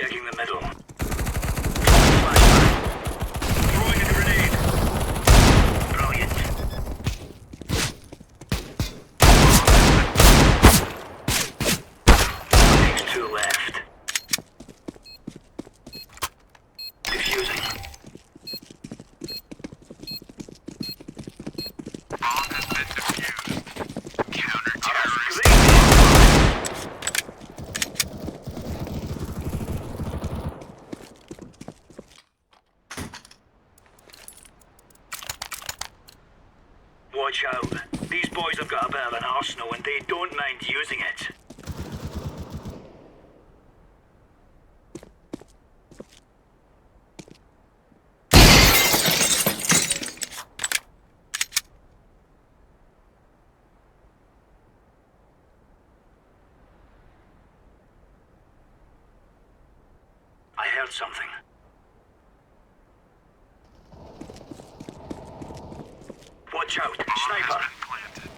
Checking the middle. Flashbang. Throwing a grenade. Brilliant. Takes 2 left. Defusing. Bomb has been defused. Counter-terrorist. Watch out. These boys have got a bit of an arsenal and they don't mind using it. I heard something. Watch out. Bomb Sniper. has been planted.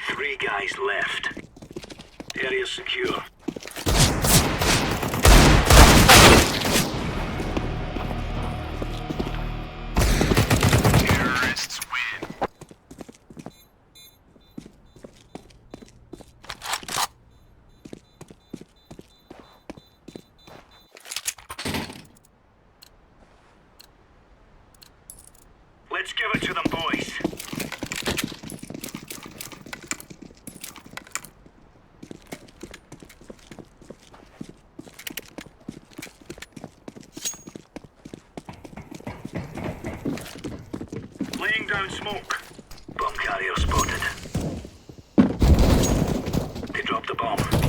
3 guys left. Area secure. Terrorists win. Let's give it to them, boys. Laying down smoke. Bomb carrier spotted. They dropped the bomb.